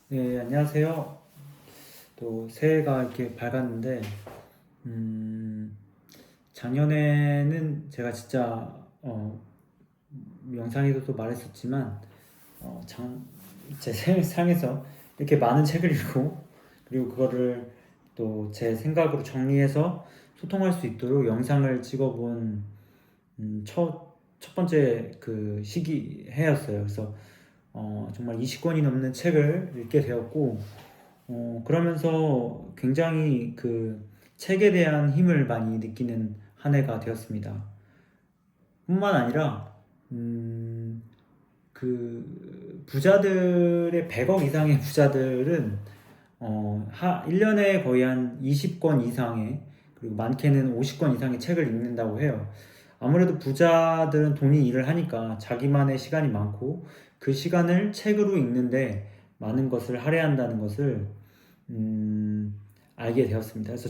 네, 안녕하세요. 또 새해가 이렇게 밝았는데, 음, 작년에는 제가 진짜, 영상에서도 말했었지만, 어, 장, 제 삶에서 이렇게 많은 책을 읽고, 그리고 그거를 또 제 생각으로 정리해서 소통할 수 있도록 영상을 찍어본, 첫 번째 그 해였어요. 그래서, 정말 20권이 넘는 책을 읽게 되었고, 그러면서 굉장히 그 책에 대한 힘을 많이 느끼는 한 해가 되었습니다. 뿐만 아니라, 음, 그 부자들의 100억 이상의 부자들은 1년에 거의 한 20권 이상의, 그리고 많게는 50권 이상의 책을 읽는다고 해요. 아무래도 부자들은 돈이 일을 하니까 자기만의 시간이 많고 그 시간을 책으로 읽는데 많은 것을 할애한다는 것을 알게 되었습니다. 그래서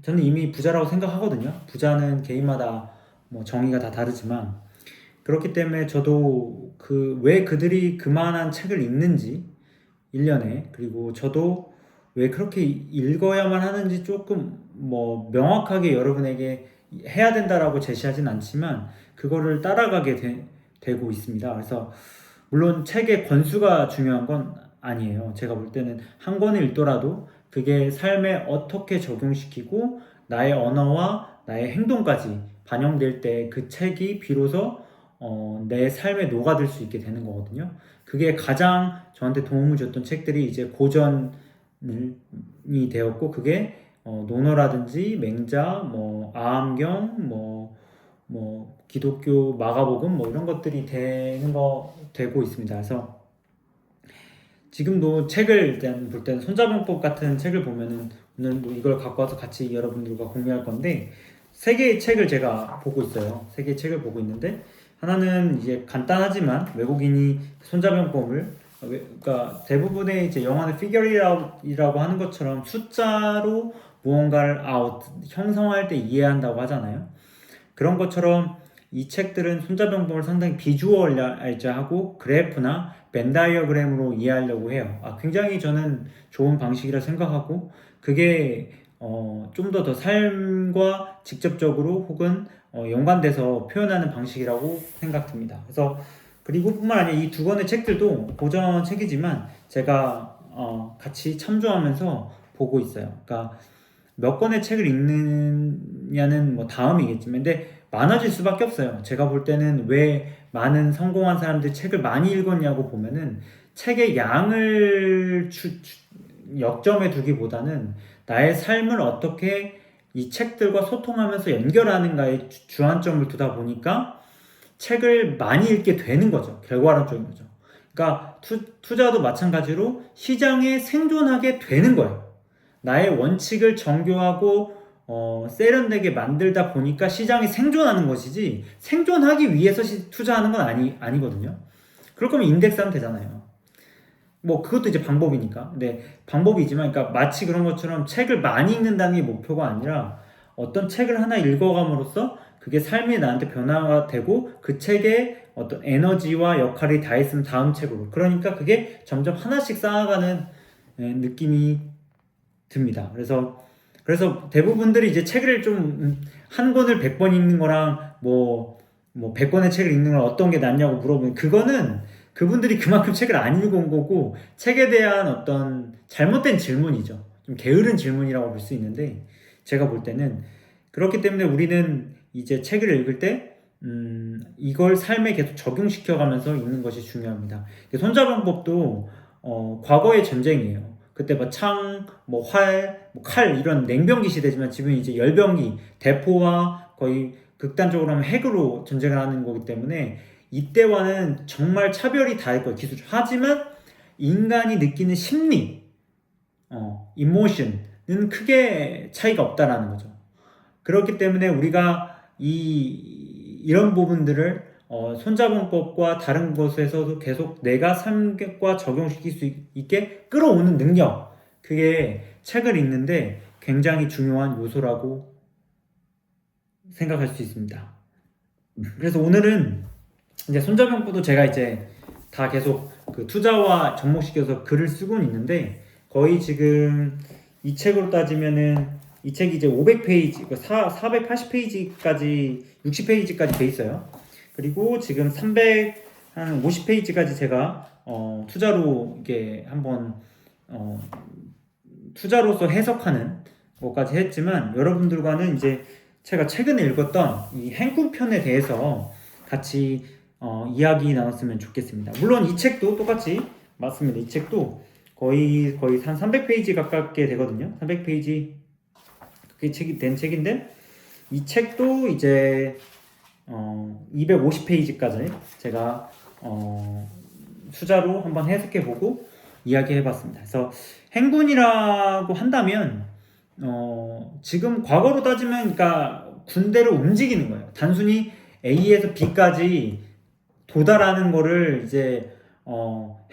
저는 이미 부자라고 생각하거든요. 부자는 개인마다 뭐 정의가 다 다르지만 그렇기 때문에 저도 왜 그들이 그만한 책을 읽는지 1년에, 그리고 저도 왜 그렇게 읽어야만 하는지 조금 뭐 명확하게 여러분에게 해야 된다라고 제시하진 않지만 그거를 따라가게 되고 있습니다. 그래서 물론 책의 권수가 중요한 건 아니에요. 제가 볼 때는 한 권을 읽더라도 그게 삶에 어떻게 적용시키고 나의 언어와 나의 행동까지 반영될 때 그 책이 비로소 내 삶에 녹아들 수 있게 되는 거거든요. 그게 가장 저한테 도움을 줬던 책들이 이제 고전이 되었고, 그게 논어라든지 맹자, 뭐 아암경, 뭐 기독교 마가복음 뭐 이런 것들이 되고 있습니다. 그래서 지금도 책을 일단 볼 때는 손자병법 같은 책을 보면은 오늘 뭐 이걸 갖고 와서 같이 여러분들과 공유할 건데, 세 개의 책을 제가 보고 있어요. 세 개의 책을 보고 있는데, 하나는 이제 간단하지만 외국인이 손자병법을, 그러니까 대부분의 이제 영화는 figure이라고 하는 것처럼 숫자로 무언가를 형성할 때 이해한다고 하잖아요. 그런 것처럼 이 책들은 손자병법을 상당히 비주얼하고 그래프나 벤 다이어그램으로 이해하려고 해요. 굉장히 저는 좋은 방식이라 생각하고, 그게 좀 더 삶과 직접적으로 혹은 연관돼서 표현하는 방식이라고 생각됩니다. 그래서 그리고 뿐만 아니라 이 두 권의 책들도 고전 책이지만 제가 같이 참조하면서 보고 있어요. 그러니까 몇 권의 책을 읽느냐는 뭐 다음이겠지만, 근데 많아질 수밖에 없어요. 제가 볼 때는 왜 많은 성공한 사람들이 책을 많이 읽었냐고 보면은 책의 양을 역점에 두기보다는 나의 삶을 어떻게 이 책들과 소통하면서 연결하는가에 주안점을 두다 보니까 책을 많이 읽게 되는 거죠. 결과론적인 거죠. 그러니까 투자도 마찬가지로 시장에 생존하게 되는 거예요. 나의 원칙을 정교하고 세련되게 만들다 보니까 시장이 생존하는 것이지, 생존하기 위해서 투자하는 건 아니거든요. 그럴 거면 인덱스 하면 되잖아요. 뭐 그것도 이제 방법이니까. 근데 방법이지만, 그러니까 마치 그런 것처럼 책을 많이 읽는다는 게 목표가 아니라 어떤 책을 하나 읽어감으로써 그게 삶이 나한테 변화가 되고 그 책에 어떤 에너지와 역할이 다 있으면 다음 책으로, 그러니까 그게 점점 하나씩 쌓아가는 느낌이 듭니다. 그래서 대부분들이 이제 책을 좀 한 권을 100번 읽는 거랑 뭐 100권의 책을 읽는 건 어떤 게 낫냐고 물어보면, 그거는 그분들이 그만큼 책을 안 읽은 거고 책에 대한 어떤 잘못된 질문이죠. 좀 게으른 질문이라고 볼 수 있는데, 제가 볼 때는 그렇기 때문에 우리는 이제 책을 읽을 때 이걸 삶에 계속 적용시켜 가면서 읽는 것이 중요합니다. 손자병법도 과거의 전쟁이에요. 그때 뭐 창, 뭐 활, 뭐 칼, 이런 냉병기 시대지만 지금 이제 열병기, 대포와 거의 극단적으로 하면 핵으로 전쟁을 하는 거기 때문에 이때와는 정말 차별이 다를 거예요, 기술. 하지만 인간이 느끼는 심리, 이모션은 크게 차이가 없다라는 거죠. 그렇기 때문에 우리가 이런 부분들을 손자병법과 다른 곳에서도 계속 내가 삶과 적용시킬 수 있게 끌어오는 능력, 그게 책을 읽는데 굉장히 중요한 요소라고 생각할 수 있습니다. 그래서 오늘은 이제 손자병법도 제가 이제 다 계속 그 투자와 접목시켜서 글을 쓰고는 있는데 거의 지금 이 책으로 따지면은 이 책이 이제 500페이지, 480페이지까지 60페이지까지 돼 있어요. 그리고 지금 350페이지까지 제가 투자로 이게 한번 투자로서 해석하는 것까지 했지만 여러분들과는 이제 제가 최근에 읽었던 이 행군편에 대해서 같이 이야기 나눴으면 좋겠습니다. 물론 이 책도 똑같이 맞습니다. 이 책도 거의 한 300페이지 가깝게 되거든요. 300페이지 그게 책이 된 책인데 이 책도 이제 250페이지까지 제가 투자로 한번 해석해보고 이야기해봤습니다. 그래서 행군이라고 한다면 지금 과거로 따지면 그러니까 군대를 움직이는 거예요. 단순히 A에서 B까지 도달하는 거를 이제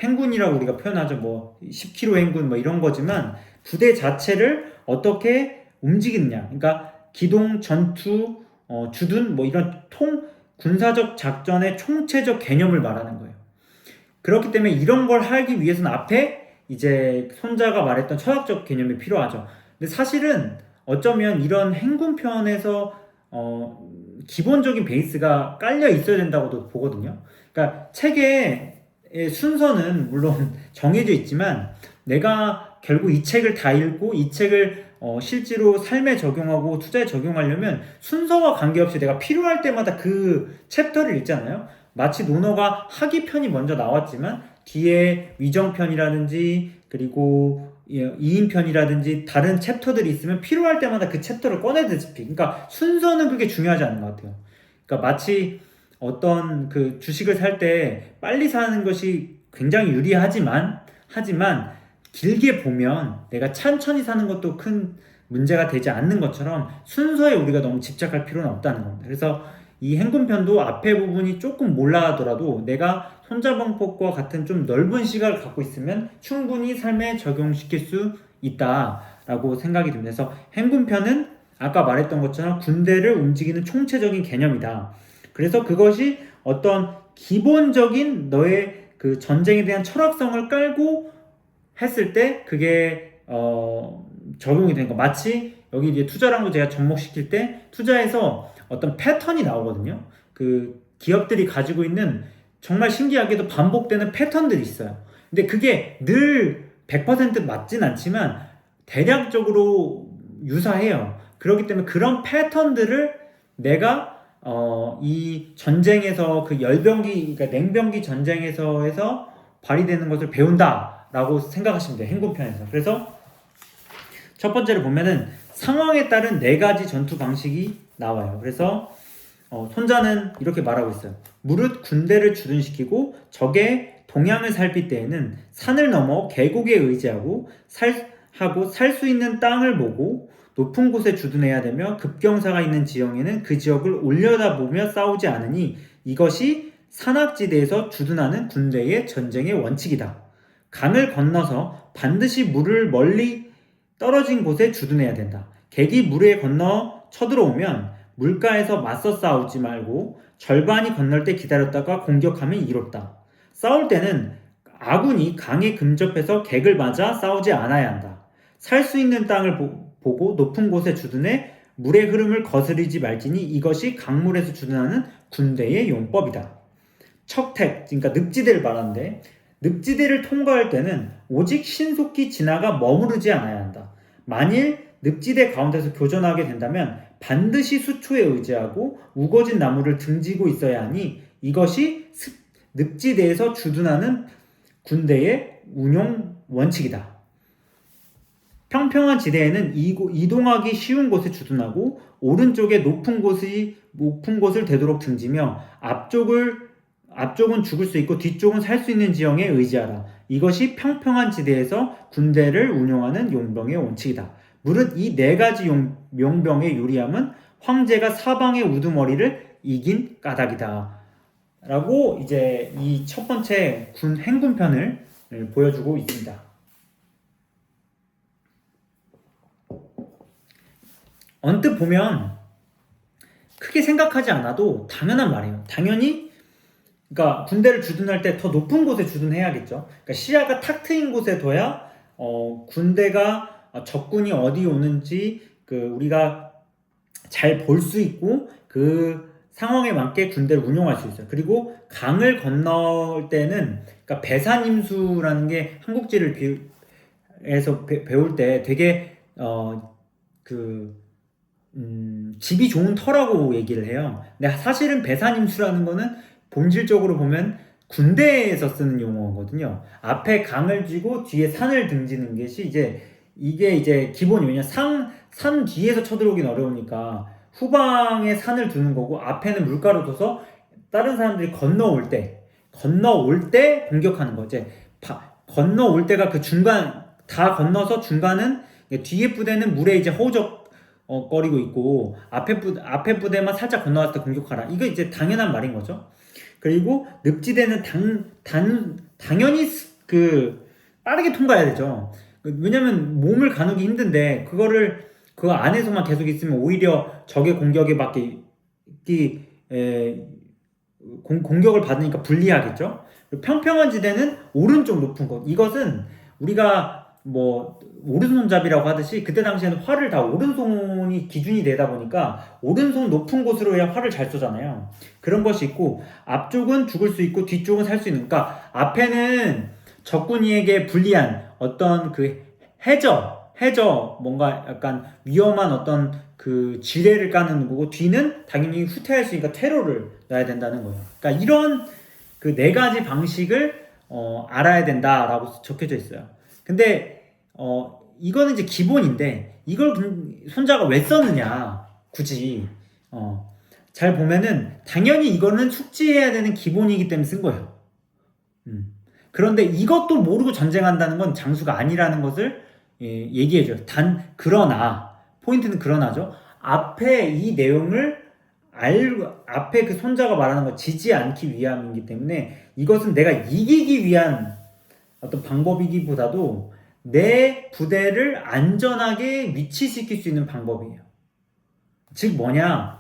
행군이라고 우리가 표현하죠. 뭐 10km 행군 뭐 이런 거지만 부대 자체를 어떻게 움직이느냐. 그러니까 기동, 전투, 주둔 뭐 이런 군사적 작전의 총체적 개념을 말하는 거예요. 그렇기 때문에 이런 걸 하기 위해서는 앞에 이제 손자가 말했던 철학적 개념이 필요하죠. 근데 사실은 어쩌면 이런 행군편에서 기본적인 베이스가 깔려 있어야 된다고도 보거든요. 그러니까 책의 순서는 물론 정해져 있지만 내가 결국 이 책을 다 읽고 이 책을 실제로 삶에 적용하고 투자에 적용하려면 순서와 관계없이 내가 필요할 때마다 그 챕터를 읽잖아요. 마치 논어가 하기편이 먼저 나왔지만 뒤에 위정편이라든지 그리고 이인편이라든지 다른 챕터들이 있으면 필요할 때마다 그 챕터를 꺼내듯이 그러니까 순서는 그게 중요하지 않은 것 같아요. 그러니까 마치 어떤 그 주식을 살 때 빨리 사는 것이 굉장히 유리하지만 길게 보면 내가 천천히 사는 것도 큰 문제가 되지 않는 것처럼 순서에 우리가 너무 집착할 필요는 없다는 겁니다. 그래서 이 행군편도 앞에 부분이 조금 몰라하더라도 내가 손자병법과 같은 좀 넓은 시각을 갖고 있으면 충분히 삶에 적용시킬 수 있다라고 생각이 듭니다. 그래서 행군편은 아까 말했던 것처럼 군대를 움직이는 총체적인 개념이다. 그래서 그것이 어떤 기본적인 너의 그 전쟁에 대한 철학성을 깔고 했을 때 그게 적용이 되는 거. 마치 여기 이제 투자랑도 제가 접목시킬 때 투자에서 어떤 패턴이 나오거든요. 그 기업들이 가지고 있는 정말 신기하게도 반복되는 패턴들이 있어요. 근데 그게 늘 100% 맞진 않지만 대략적으로 유사해요. 그렇기 때문에 그런 패턴들을 내가 이 전쟁에서 그 열병기, 그러니까 냉병기 전쟁에서 발휘되는 것을 배운다라고 생각하시면 돼요. 행군편에서. 그래서 첫 번째로 보면은 상황에 따른 4가지 전투 방식이 나와요. 그래서 손자는 이렇게 말하고 있어요. 무릇 군대를 주둔시키고 적의 동향을 살필 때에는 산을 넘어 계곡에 의지하고 살 수 있는 땅을 보고 높은 곳에 주둔해야 되며 급경사가 있는 지형에는 그 지역을 올려다보며 싸우지 않으니 이것이 산악지대에서 주둔하는 군대의 전쟁의 원칙이다. 강을 건너서 반드시 물을 멀리 떨어진 곳에 주둔해야 된다. 객이 물에 건너 쳐들어오면 물가에서 맞서 싸우지 말고 절반이 건널 때 기다렸다가 공격하면 이롭다. 싸울 때는 아군이 강에 근접해서 객을 맞아 싸우지 않아야 한다. 살 수 있는 땅을 보고 높은 곳에 주둔해 물의 흐름을 거스르지 말지니 이것이 강물에서 주둔하는 군대의 용법이다. 척택, 그러니까 늪지대를 말하는데 늪지대를 통과할 때는 오직 신속히 지나가 머무르지 않아야 한다. 만일 늪지대 가운데서 교전하게 된다면 반드시 수초에 의지하고 우거진 나무를 등지고 있어야 하니 이것이 늪지대에서 주둔하는 군대의 운용 원칙이다. 평평한 지대에는 이동하기 쉬운 곳에 주둔하고 오른쪽에 높은 곳을 되도록 등지며 앞쪽은 죽을 수 있고 뒤쪽은 살 수 있는 지형에 의지하라. 이것이 평평한 지대에서 군대를 운용하는 용병의 원칙이다. 무릇 이 4가지 용병의 유리함은 황제가 사방의 우두머리를 이긴 까닭이다. 라고 이제 이 첫 번째 군 행군편을 보여주고 있습니다. 언뜻 보면 크게 생각하지 않아도 당연한 말이에요. 당연히 그러니까 군대를 주둔할 때 더 높은 곳에 주둔해야겠죠. 그러니까 시야가 탁 트인 곳에 둬야 군대가 적군이 어디 오는지 우리가 잘 볼 수 있고 그 상황에 맞게 군대를 운용할 수 있어요. 그리고 강을 건널 때는 그러니까 배산임수라는 게 한국지를 배울 때 되게 집이 좋은 터라고 얘기를 해요. 근데 사실은 배산임수라는 거는 본질적으로 보면 군대에서 쓰는 용어거든요. 앞에 강을 쥐고 뒤에 산을 등지는 것이 이게 이제 기본이. 왜냐 산 뒤에서 쳐들어오긴 어려우니까 후방에 산을 두는 거고 앞에는 물가로 둬서 다른 사람들이 건너올 때 공격하는 거. 이제 건너올 때가 그 중간 다 건너서 중간은 뒤에 부대는 물에 이제 허우적 거리고 있고 앞에 부대만 살짝 건너왔을 때 공격하라. 이거 이제 당연한 말인 거죠. 그리고 늪지대는 당연히 빠르게 통과해야 되죠. 왜냐면 몸을 가누기 힘든데 그거를 그 안에서만 계속 있으면 오히려 적의 공격에 공격을 받으니까 불리하겠죠. 평평한 지대는 오른쪽 높은 곳. 이것은 우리가 뭐 오른손잡이라고 하듯이 그때 당시에는 활을 다 오른손이 기준이 되다 보니까 오른손 높은 곳으로 해야 활을 잘 쏘잖아요. 그런 것이 있고 앞쪽은 죽을 수 있고 뒤쪽은 살 수 있는. 그러니까 앞에는 적군이에게 불리한 어떤 해저 뭔가 약간 위험한 어떤 지뢰를 까는 거고 뒤는 당연히 후퇴할 수 있으니까 퇴로를 놔야 된다는 거예요. 그러니까 이런 네 가지 방식을 알아야 된다라고 적혀져 있어요. 근데 이거는 이제 기본인데 이걸 손자가 왜 썼느냐 굳이 잘 보면은 당연히 이거는 숙지해야 되는 기본이기 때문에 쓴 거예요. 그런데 이것도 모르고 전쟁한다는 건 장수가 아니라는 것을 얘기해줘요. 그러나 포인트는 그러나죠. 앞에 이 내용을 앞에 그 손자가 말하는 거 지지 않기 위함이기 때문에 이것은 내가 이기기 위한 어떤 방법이기보다도 내 부대를 안전하게 위치시킬 수 있는 방법이에요. 즉 뭐냐,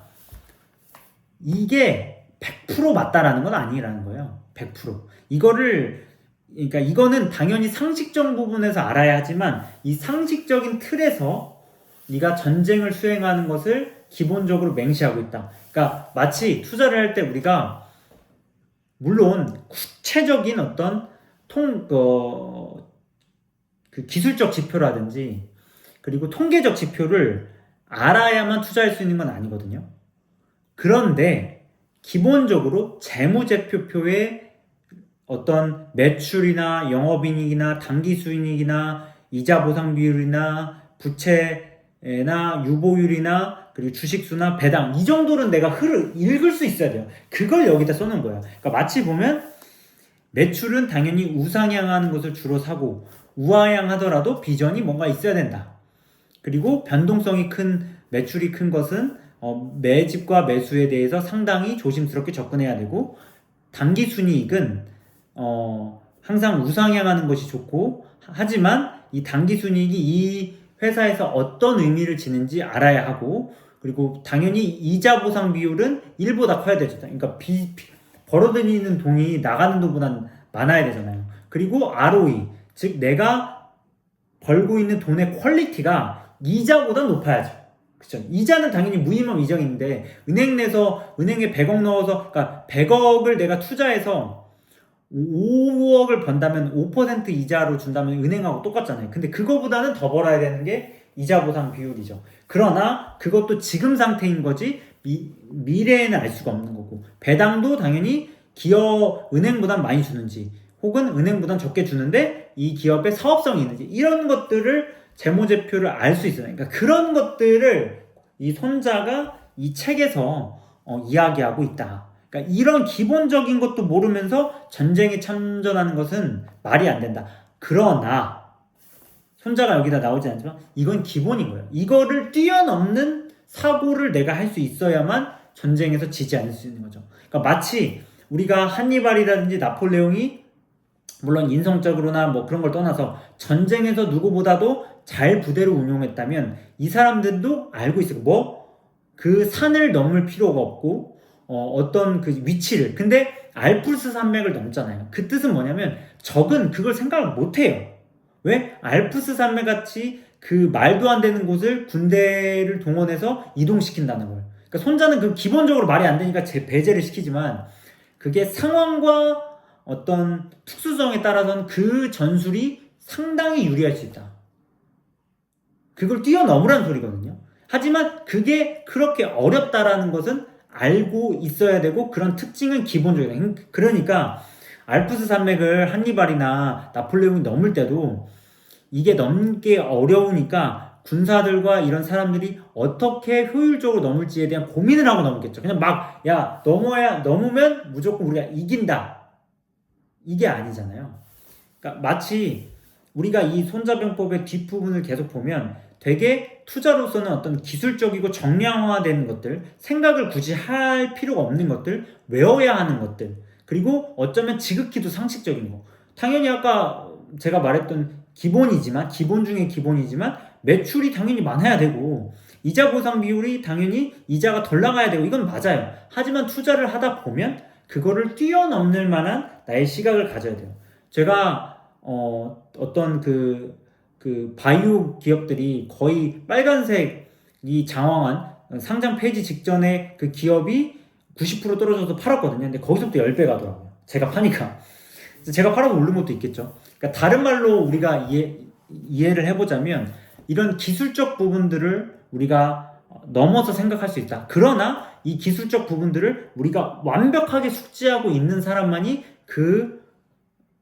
이게 100% 맞다라는 건 아니라는 거예요. 100%. 그러니까 이거는 당연히 상식적 부분에서 알아야 하지만 이 상식적인 틀에서 네가 전쟁을 수행하는 것을 기본적으로 맹시하고 있다. 그러니까 마치 투자를 할 때 우리가 물론 구체적인 어떤 기술적 지표라든지 그리고 통계적 지표를 알아야만 투자할 수 있는 건 아니거든요. 그런데 기본적으로 재무제표표에 어떤 매출이나 영업이익이나 당기순이익이나 이자 보상 비율이나 부채나 유보율이나 그리고 주식수나 배당 이 정도는 내가 읽을 수 있어야 돼요. 그걸 여기다 써놓은 거야. 그러니까 마치 보면 매출은 당연히 우상향하는 것을 주로 사고 우하향하더라도 비전이 뭔가 있어야 된다. 그리고 변동성이 큰 매출이 큰 것은 매집과 매수에 대해서 상당히 조심스럽게 접근해야 되고 당기순이익은 항상 우상향하는 것이 좋고 하지만 이 당기순이익이 이 회사에서 어떤 의미를 지는지 알아야 하고 그리고 당연히 이자 보상 비율은 1보다 커야 되죠. 그러니까 벌어들이는 돈이 나가는 돈보다 많아야 되잖아요. 그리고 ROE, 즉 내가 벌고 있는 돈의 퀄리티가 이자보다 높아야죠. 그쵸? 이자는 당연히 무임함 이정인데 은행에 100억 넣어서 그러니까 100억을 내가 투자해서 5억을 번다면 5% 이자로 준다면 은행하고 똑같잖아요. 근데 그거보다는 더 벌어야 되는 게 이자 보상 비율이죠. 그러나 그것도 지금 상태인 거지 미래에는 알 수가 없는 거고 배당도 당연히 은행보단 많이 주는지 혹은 은행보단 적게 주는데 이 기업의 사업성이 있는지 이런 것들을 재무제표를 알 수 있어요. 그러니까 그런 것들을 이 손자가 이 책에서 이야기하고 있다. 그러니까 이런 기본적인 것도 모르면서 전쟁에 참전하는 것은 말이 안 된다. 그러나 손자가 여기다 나오지 않지만 이건 기본인 거예요. 이거를 뛰어넘는 사고를 내가 할 수 있어야만 전쟁에서 지지 않을 수 있는 거죠. 그러니까 마치 우리가 한니발이라든지 나폴레옹이 물론 인성적으로나 뭐 그런 걸 떠나서 전쟁에서 누구보다도 잘 부대를 운용했다면 이 사람들도 알고 있어요. 그 산을 넘을 필요가 없고 어떤 그 위치를. 근데 알프스 산맥을 넘잖아요. 그 뜻은 뭐냐면 적은 그걸 생각을 못 해요. 왜? 알프스 산맥 같이 그 말도 안 되는 곳을 군대를 동원해서 이동시킨다는 걸. 그러니까 손자는 그 기본적으로 말이 안 되니까 배제를 시키지만 그게 상황과 어떤 특수성에 따라서는 그 전술이 상당히 유리할 수 있다. 그걸 뛰어넘으라는 소리거든요. 하지만 그게 그렇게 어렵다라는 것은 알고 있어야 되고 그런 특징은 기본적이다. 그러니까 알프스 산맥을 한니발이나 나폴레옹이 넘을 때도 이게 넘기 어려우니까 군사들과 이런 사람들이 어떻게 효율적으로 넘을지에 대한 고민을 하고 넘겠죠. 그냥 막, 야, 넘으면 무조건 우리가 이긴다. 이게 아니잖아요. 그러니까 마치 우리가 이 손자병법의 뒷부분을 계속 보면 되게 투자로서는 어떤 기술적이고 정량화되는 것들, 생각을 굳이 할 필요가 없는 것들, 외워야 하는 것들, 그리고 어쩌면 지극히도 상식적인 거. 당연히 아까 제가 말했던 기본이지만, 기본 중에 기본이지만, 매출이 당연히 많아야 되고, 이자 보상 비율이 당연히 이자가 덜 나가야 되고, 이건 맞아요. 하지만 투자를 하다 보면, 그거를 뛰어넘을 만한 나의 시각을 가져야 돼요. 제가, 어떤 바이오 기업들이 거의 빨간색이 장황한 상장 폐지 직전에 그 기업이 90% 떨어져서 팔았거든요. 근데 거기서부터 10배 가더라고요. 제가 파니까. 제가 팔아도 오른 것도 있겠죠. 그러니까 다른 말로 우리가 이해를 해보자면 이런 기술적 부분들을 우리가 넘어서 생각할 수 있다. 그러나 이 기술적 부분들을 우리가 완벽하게 숙지하고 있는 사람만이 그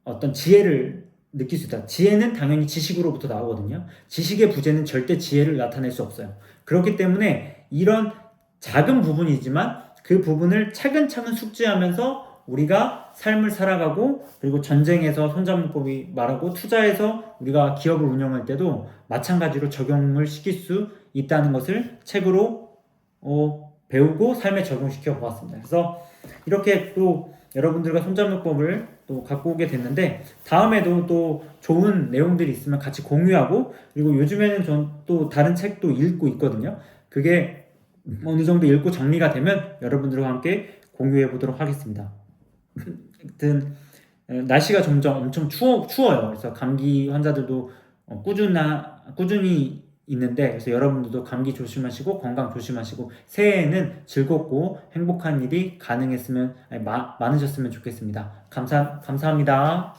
어떤 지혜를 느낄 수 있다. 지혜는 당연히 지식으로부터 나오거든요. 지식의 부재는 절대 지혜를 나타낼 수 없어요. 그렇기 때문에 이런 작은 부분이지만 그 부분을 차근차근 숙지하면서 우리가 삶을 살아가고 그리고 전쟁에서 손자문법이 말하고 투자해서 우리가 기업을 운영할 때도 마찬가지로 적용을 시킬 수 있다는 것을 책으로 배우고 삶에 적용시켜 보았습니다. 그래서 이렇게 또 여러분들과 손자문법을 또 갖고 오게 됐는데 다음에도 또 좋은 내용들이 있으면 같이 공유하고 그리고 요즘에는 전 또 다른 책도 읽고 있거든요. 그게 어느 정도 읽고 정리가 되면 여러분들과 함께 공유해 보도록 하겠습니다. 하여튼 날씨가 점점 엄청 추워요. 그래서 감기 환자들도 꾸준히 있는데 그래서 여러분들도 감기 조심하시고 건강 조심하시고 새해에는 즐겁고 행복한 일이 많으셨으면 좋겠습니다. 감사합니다.